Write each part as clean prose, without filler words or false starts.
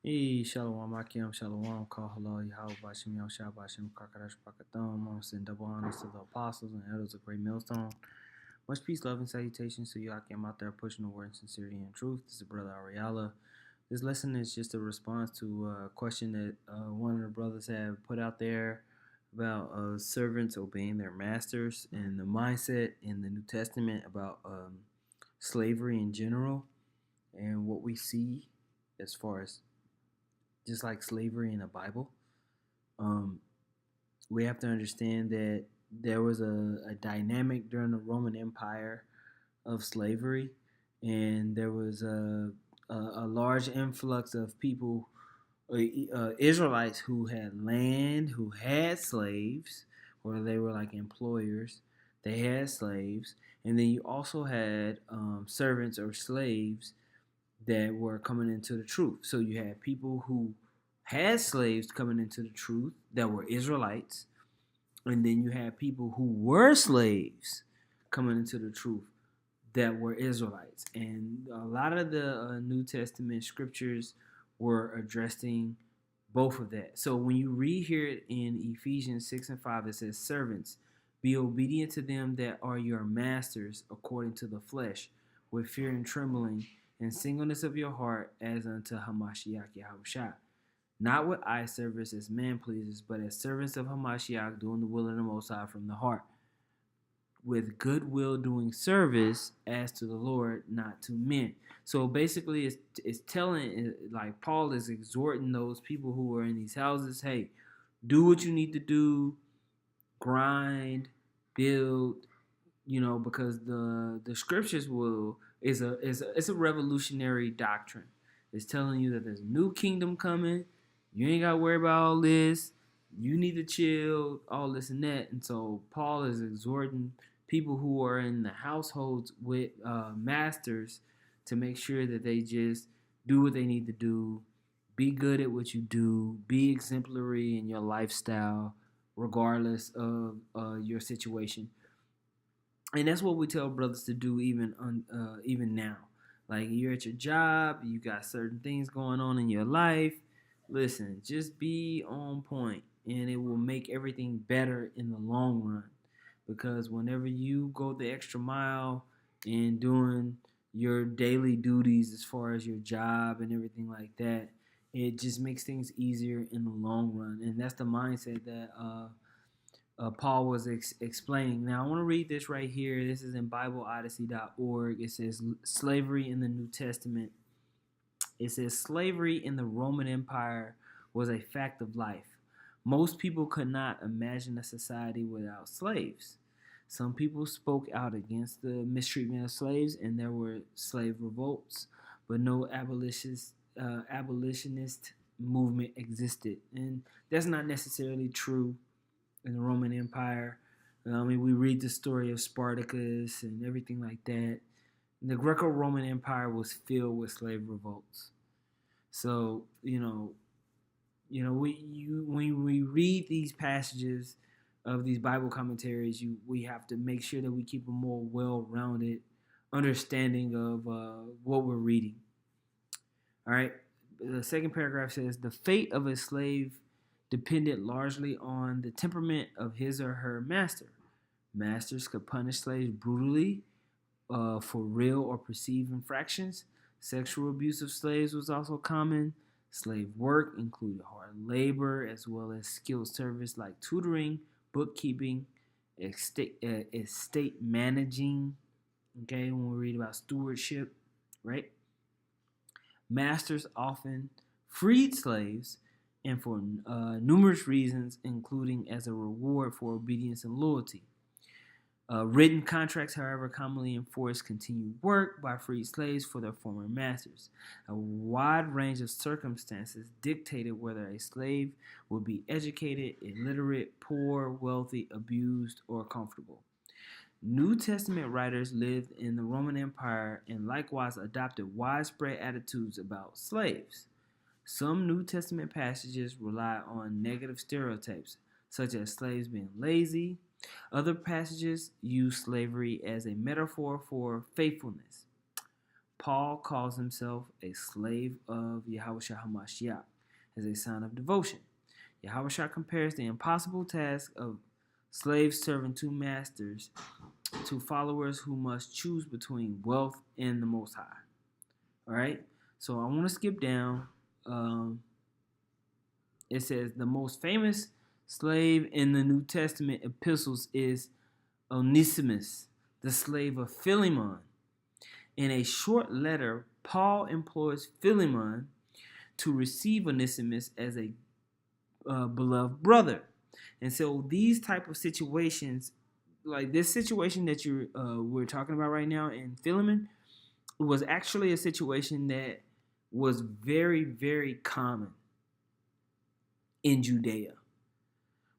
Hey, Shalom, Akim, Shalom, Kahala, Yahweh, Bashim, Yahshua, Bashim, Kakadash, Pakatham, I send double honors to the apostles and elders of Great Millstone. Much peace, love, and salutations to you, Akim, out there pushing the word in sincerity and truth. This is Brother Ariala. This lesson is just a response to a question that one of the brothers have put out there about servants obeying their masters and the mindset in the New Testament about slavery in general and what we see as far as just like slavery in the Bible. Um, we have to understand that there was a dynamic during the Roman Empire of slavery, and there was a large influx of people, Israelites who had land, who had slaves, or they were like employers. They had slaves, and then you also had servants or slaves that were coming into the truth. So you had people who had slaves coming into the truth that were Israelites, and then you had people who were slaves coming into the truth that were Israelites. And a lot of the New Testament scriptures were addressing both of that. So when you read here in Ephesians 6 and 5, it says, Servants, be obedient to them that are your masters according to the flesh, with fear and trembling, and singleness of your heart, as unto Hamashiach Yahushua. Not with eye service as man pleases, but as servants of Hamashiach, doing the will of the Most High from the heart, with goodwill doing service as to the Lord, not to men. So basically, it's telling, like Paul is exhorting those people who are in these houses, hey, do what you need to do, grind, build, because the scriptures it's a revolutionary doctrine. It's telling you that there's a new kingdom coming. You ain't got to worry about all this. You need to chill, all this and that. And so Paul is exhorting people who are in the households with masters to make sure that they just do what they need to do, be good at what you do, be exemplary in your lifestyle, regardless of your situation. And that's what we tell brothers to do even now. Like you're at your job, you got certain things going on in your life. Listen, just be on point, and it will make everything better in the long run. Because whenever you go the extra mile in doing your daily duties as far as your job and everything like that, it just makes things easier in the long run. And that's the mindset that Paul was explaining. Now, I want to read this right here. This is in BibleOdyssey.org. It says, Slavery in the New Testament. It says, slavery in the Roman Empire was a fact of life. Most people could not imagine a society without slaves. Some people spoke out against the mistreatment of slaves, and there were slave revolts, but no abolitionist movement existed. And that's not necessarily true in the Roman Empire. I mean, we read the story of Spartacus and everything like that. And the Greco-Roman Empire was filled with slave revolts. So when we read these passages of these Bible commentaries, we have to make sure that we keep a more well-rounded understanding of what we're reading. All right. The second paragraph says the fate of a slave depended largely on the temperament of his or her master. Masters could punish slaves brutally for real or perceived infractions. Sexual abuse of slaves was also common. Slave work included hard labor as well as skilled service like tutoring, bookkeeping, estate managing. Okay, when we read about stewardship, right? Masters often freed slaves, and for numerous reasons, including as a reward for obedience and loyalty. Written contracts, however, commonly enforced continued work by freed slaves for their former masters. A wide range of circumstances dictated whether a slave would be educated, illiterate, poor, wealthy, abused, or comfortable. New Testament writers lived in the Roman Empire and likewise adopted widespread attitudes about slaves. Some New Testament passages rely on negative stereotypes, such as slaves being lazy. Other passages use slavery as a metaphor for faithfulness. Paul calls himself a slave of Yahushua HaMashiach as a sign of devotion. Yahushua compares the impossible task of slaves serving two masters to followers who must choose between wealth and the Most High. All right, so I want to skip down. It says the most famous slave in the New Testament epistles is Onesimus, the slave of Philemon. In a short letter, Paul implores Philemon to receive Onesimus as a beloved brother. And so these type of situations, like this situation that we're talking about right now in Philemon, was actually a situation that was very, very common in Judea,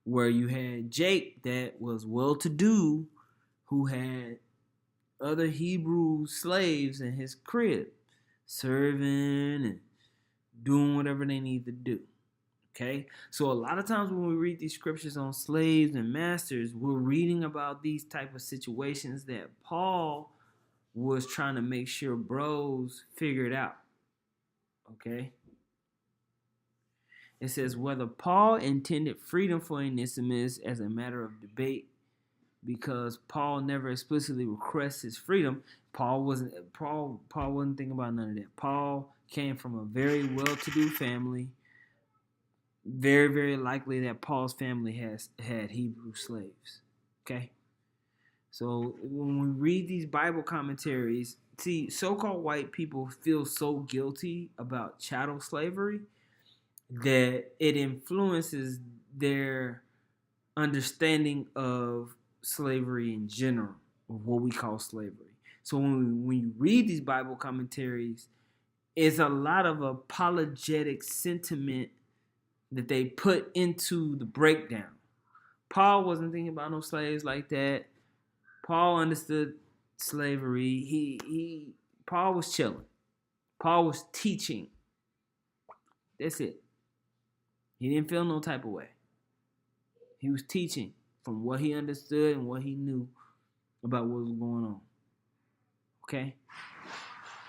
where you had Jake that was well-to-do, who had other Hebrew slaves in his crib, serving and doing whatever they need to do. Okay, so a lot of times when we read these scriptures on slaves and masters, we're reading about these type of situations that Paul was trying to make sure bros figured out. Okay, it says whether Paul intended freedom for Onesimus as a matter of debate, because Paul never explicitly requests his freedom. Paul wasn't thinking about none of that. Paul came from a very well-to-do family. Very, very likely that Paul's family has had Hebrew slaves. Okay? So when we read these Bible commentaries, see, so-called white people feel so guilty about chattel slavery that it influences their understanding of slavery in general, or what we call slavery. So when you read these Bible commentaries, it's a lot of apologetic sentiment that they put into the breakdown. Paul wasn't thinking about no slaves like that. Paul understood slavery. Paul was chilling. Paul was teaching. That's it. He didn't feel no type of way. He was teaching from what he understood and what he knew about what was going on. Okay?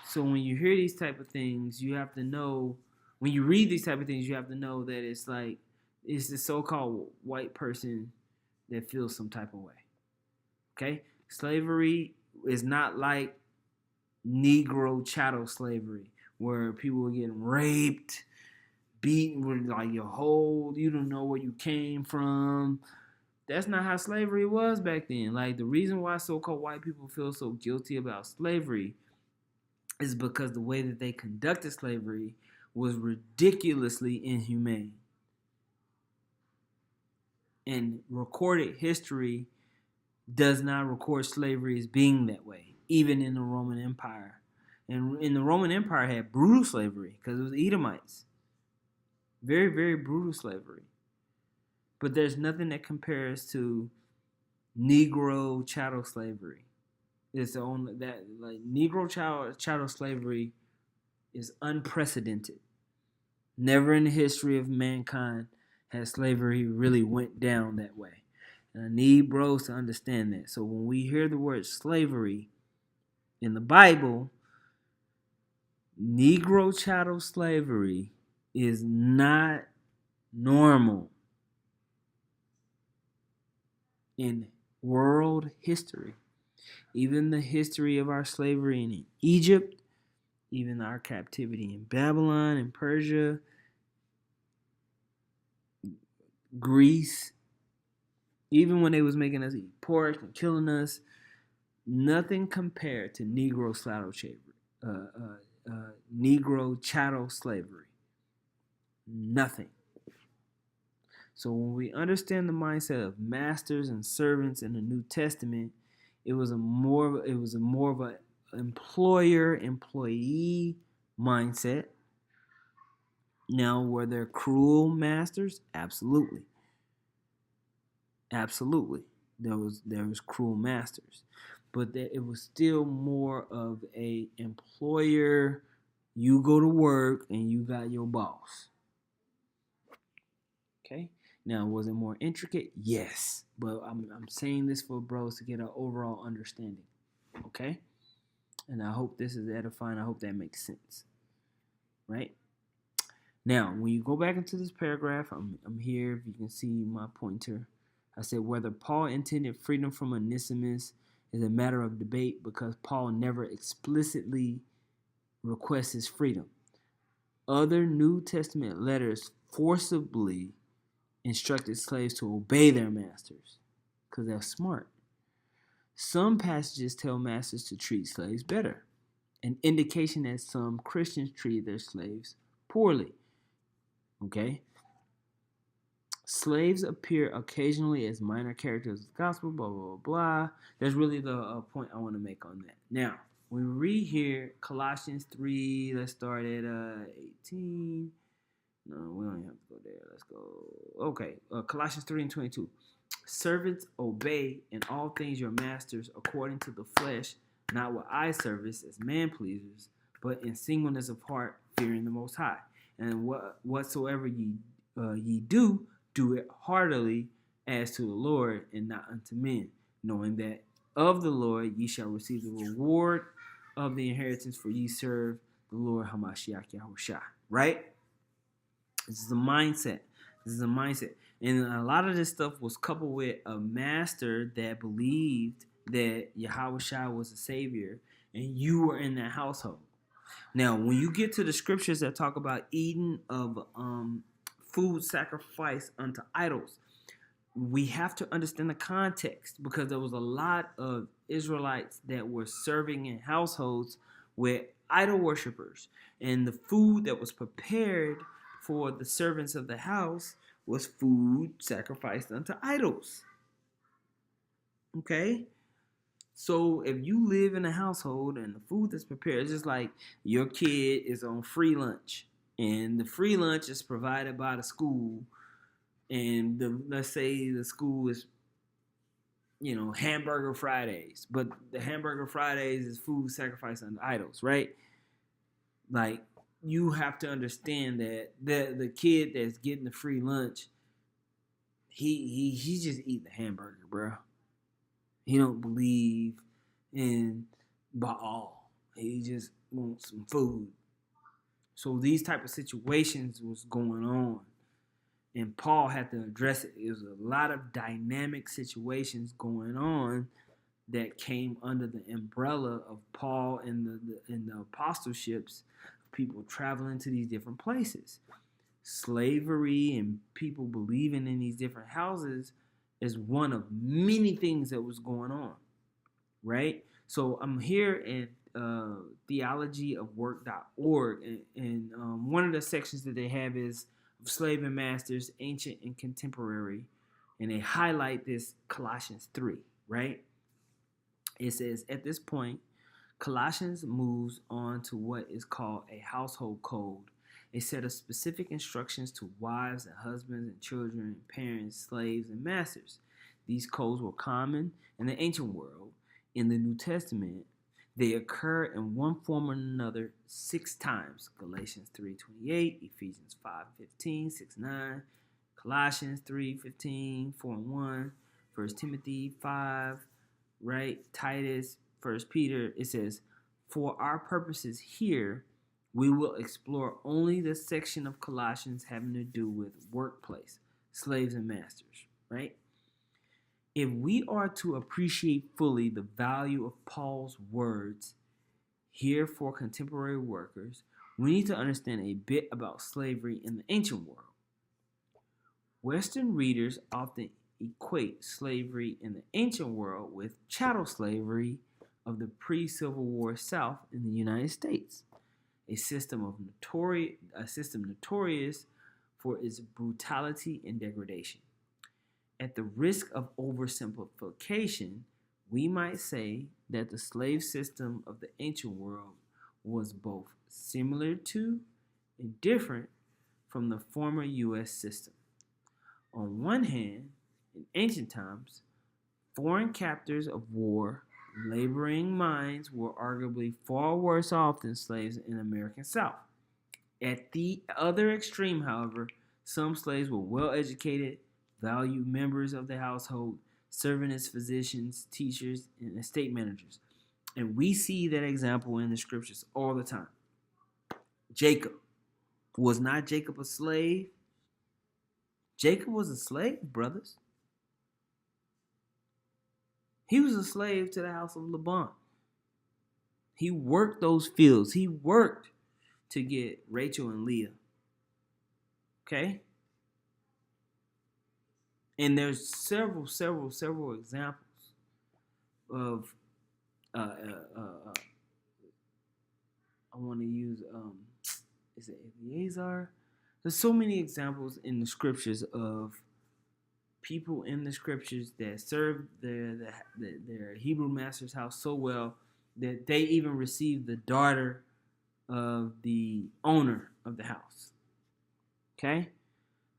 So when you hear these type of things, you have to know, when you read these type of things, you have to know that it's like, it's the so-called white person that feels some type of way. Okay? Slavery is not like Negro chattel slavery, where people were getting raped, beaten with like you don't know where you came from. That's not how slavery was back then. Like, the reason why so-called white people feel so guilty about slavery is because the way that they conducted slavery was ridiculously inhumane. And recorded history does not record slavery as being that way, even in the Roman Empire. And in the Roman Empire had brutal slavery because it was Edomites. Very, very brutal slavery. But there's nothing that compares to Negro chattel slavery. It's only that, like, Negro chattel slavery is unprecedented. Never in the history of mankind has slavery really went down that way. And I need bros to understand that. So when we hear the word slavery in the Bible, Negro chattel slavery is not normal in world history. Even the history of our slavery in Egypt, even our captivity in Babylon and Persia, Greece, even when they was making us eat pork and killing us, nothing compared to Negro chattel slavery. Nothing. So when we understand the mindset of masters and servants in the New Testament, it was a more of an employer-employee mindset. Now, were there cruel masters? Absolutely. Absolutely. There was cruel masters. But it was still more of a employer. You go to work and you got your boss. Okay? Now, was it more intricate? Yes. But I'm saying this for bros to get an overall understanding. Okay? And I hope this is edifying. I hope that makes sense. Right? Now, when you go back into this paragraph, I'm here. If you can see my pointer, I said whether Paul intended freedom from Onesimus is a matter of debate because Paul never explicitly requests his freedom. Other New Testament letters forcibly instructed slaves to obey their masters because they're smart. Some passages tell masters to treat slaves better, an indication that some Christians treat their slaves poorly. Okay? Slaves appear occasionally as minor characters of the gospel, blah, blah, blah, blah. That's really the point I want to make on that. Now, when we read here, Colossians 3, let's start at 18. No, we don't even have to go there. Let's go. Okay, Colossians 3 and 22. Servants, obey in all things your masters according to the flesh, not with eye service as man pleasers, but in singleness of heart, fearing the Most High. And whatsoever ye do, do it heartily as to the Lord and not unto men, knowing that of the Lord ye shall receive the reward of the inheritance, for ye serve the Lord Hamashiach Yahushua. Right? This is a mindset. And a lot of this stuff was coupled with a master that believed that Yahushua was a savior and you were in that household. Now, when you get to the scriptures that talk about eating of food sacrificed unto idols, we have to understand the context because there was a lot of Israelites that were serving in households with idol worshippers, and the food that was prepared for the servants of the house was food sacrificed unto idols. Okay? So if you live in a household and the food that's prepared, it's just like your kid is on free lunch and the free lunch is provided by the school, and let's say the school is, Hamburger Fridays, but the Hamburger Fridays is food sacrificed unto idols, right? Like, you have to understand that the kid that's getting the free lunch, he's just eating the hamburger, bro. He don't believe in Baal. He just wants some food. So these type of situations was going on, and Paul had to address it. There was a lot of dynamic situations going on that came under the umbrella of Paul and the apostleships, people traveling to these different places. Slavery and people believing in these different houses is one of many things that was going on, right? So I'm here in theologyofwork.org, and one of the sections that they have is slave and masters, ancient and contemporary, and they highlight this Colossians 3, right? It says, at this point, Colossians moves on to what is called a household code, a set of specific instructions to wives and husbands and children and parents, slaves and masters. These codes were common in the ancient world. In the New Testament, they occur in one form or another 6 times. Galatians 3:28, Ephesians 5:15, 6:9, Colossians 3:15, 4:1, 1 Timothy 5, right? Titus, 1 Peter. It says, for our purposes here, we will explore only the section of Colossians having to do with workplace, slaves and masters, right? If we are to appreciate fully the value of Paul's words here for contemporary workers, we need to understand a bit about slavery in the ancient world. Western readers often equate slavery in the ancient world with chattel slavery of the pre-Civil War South in the United States, a system notorious for its brutality and degradation. At the risk of oversimplification, we might say that the slave system of the ancient world was both similar to and different from the former U.S. system. On one hand, in ancient times, foreign captors of war laboring minds were arguably far worse off than slaves in the American South. At the other extreme, however, some slaves were well educated, valued members of the household, serving as physicians, teachers, and estate managers. And we see that example in the scriptures all the time. Jacob. Was not Jacob a slave? Jacob was a slave, brothers. He was a slave to the house of Laban. He worked those fields. He worked to get Rachel and Leah. Okay? And there's several examples of I want to use is it Eleazar? There's so many examples in the scriptures of people in the scriptures that served their Hebrew master's house so well that they even received the daughter of the owner of the house. Okay?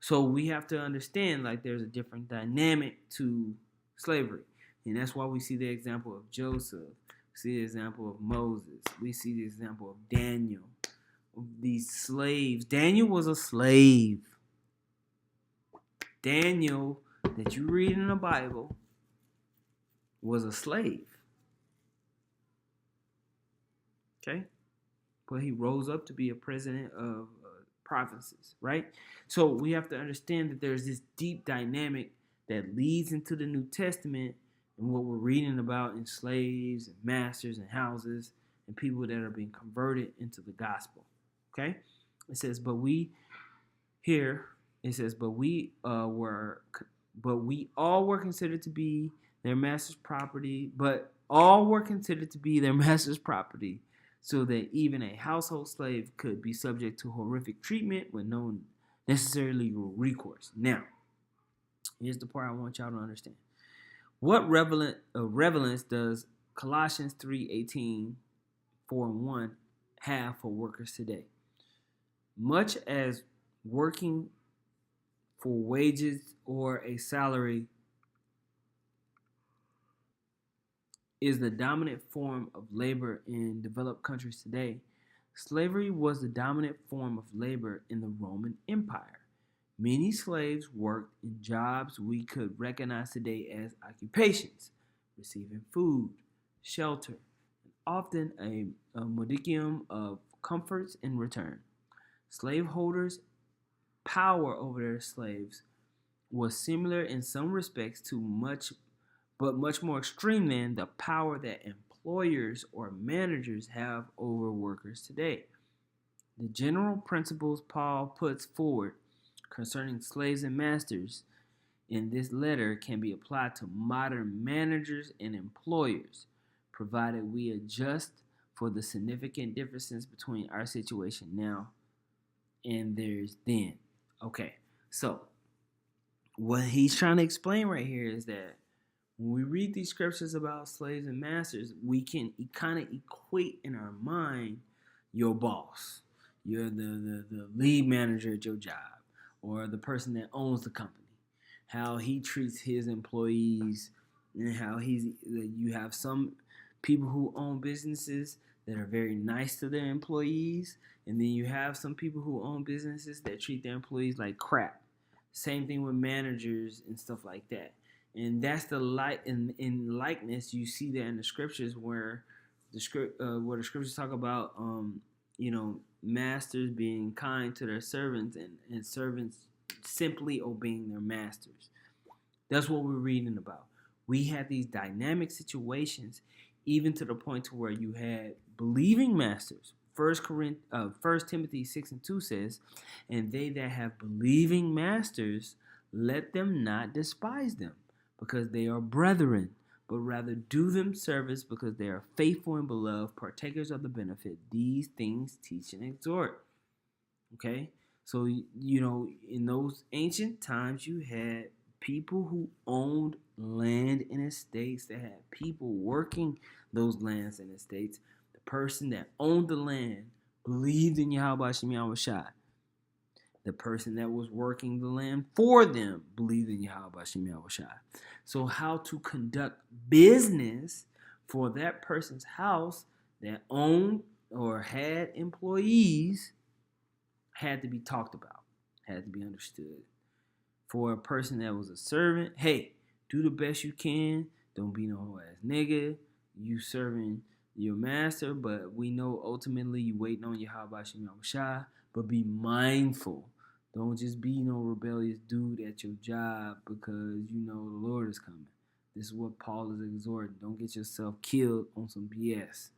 So we have to understand like there's a different dynamic to slavery. And that's why we see the example of Joseph. We see the example of Moses. We see the example of Daniel. These slaves. Daniel was a slave. Daniel, that you read in the Bible, was a slave. Okay? But he rose up to be a president of provinces, right? So we have to understand that there's this deep dynamic that leads into the New Testament and what we're reading about in slaves and masters and houses and people that are being converted into the gospel. Okay? It says, but we all were considered to be their master's property, so that even a household slave could be subject to horrific treatment with no necessary legal recourse. Now, here's the part I want y'all to understand. What relevance does Colossians 3:18, 4 and 1 have for workers today? Much as working for wages or a salary is the dominant form of labor in developed countries today, slavery was the dominant form of labor in the Roman Empire. Many slaves worked in jobs we could recognize today as occupations, receiving food, shelter, and often a modicum of comforts in return. Slaveholders' power over their slaves was similar in some respects to much more extreme than the power that employers or managers have over workers today. The general principles Paul puts forward concerning slaves and masters in this letter can be applied to modern managers and employers, provided we adjust for the significant differences between our situation now and theirs then. Okay, so what he's trying to explain right here is that when we read these scriptures about slaves and masters, we can kind of equate in our mind your boss. You're the lead manager at your job, or the person that owns the company. How he treats his employees, and how you have some people who own businesses that are very nice to their employees, and then you have some people who own businesses that treat their employees like crap. Same thing with managers and stuff like that. And that's the light in likeness. You see that in the scriptures where the scriptures talk about masters being kind to their servants and servants simply obeying their masters. That's what we're reading about. We had these dynamic situations, even to the point to where you had believing masters. 1 Timothy 6:2 says, "And they that have believing masters, let them not despise them, because they are brethren, but rather do them service because they are faithful and beloved, partakers of the benefit. These things teach and exhort." Okay? So, in those ancient times, you had people who owned land and estates, that had people working those lands and estates. The person that owned the land believed in Yahweh Shem Yahushua. The person that was working the land for them believed in Yahweh Shem Yahushua. So how to conduct business for that person's house that owned or had employees had to be talked about, had to be understood. For a person that was a servant, hey, do the best you can. Don't be no whole ass nigga. You serving your master, but we know ultimately you waiting on Yahweh Shem Shai. But be mindful. Don't just be no rebellious dude at your job because you know the Lord is coming. This is what Paul is exhorting. Don't get yourself killed on some BS.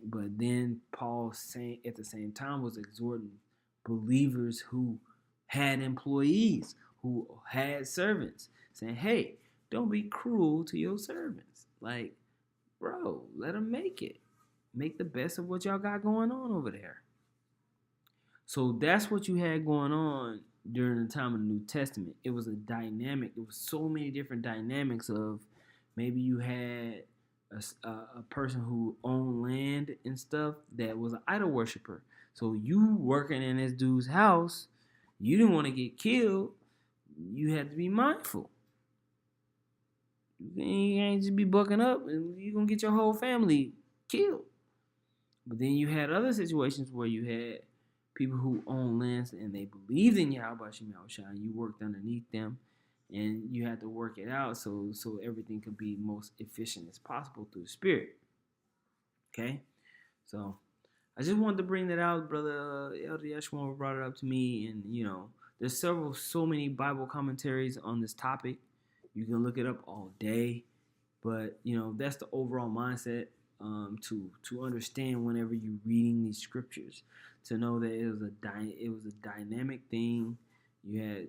But then Paul saying at the same time was exhorting believers who had employees, who had servants, saying, "Hey, don't be cruel to your servants. Like, bro, let them make it. Make the best of what y'all got going on over there." So that's what you had going on during the time of the New Testament. It was a dynamic. There was so many different dynamics of maybe you had a person who owned land and stuff that was an idol worshiper. So you working in this dude's house, you didn't want to get killed. You had to be mindful. You ain't just be bucking up and you're going to get your whole family killed. But then you had other situations where you had people who own lands and they believed in Yahweh Shem Shai, and you worked underneath them, and you had to work it out so everything could be most efficient as possible through the Spirit. Okay, so I just wanted to bring that out, brother Elder Yeshua brought it up to me, and there's so many Bible commentaries on this topic. You can look it up all day, but that's the overall mindset. To understand whenever you're reading these scriptures, to know that it was a dynamic thing. You had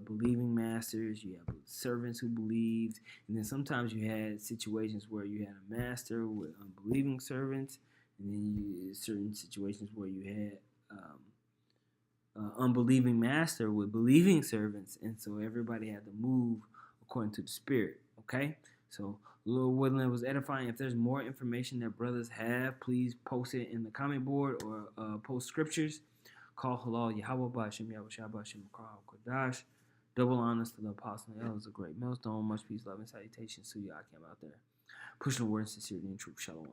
believing masters, you had servants who believed, and then sometimes you had situations where you had a master with unbelieving servants, and then certain situations where you had unbelieving master with believing servants, and so everybody had to move according to the Spirit. Okay, so Lord willing, it was edifying. If there's more information that brothers have, please post it in the comment board or post scriptures. Call halal Yahweh Bashem Yahweh Shabashim Kodash. Double honors to the apostle and elders, a great millstone. Much peace, love, and salutations to you. I came out there pushing the word in sincerity and truth. Shalom.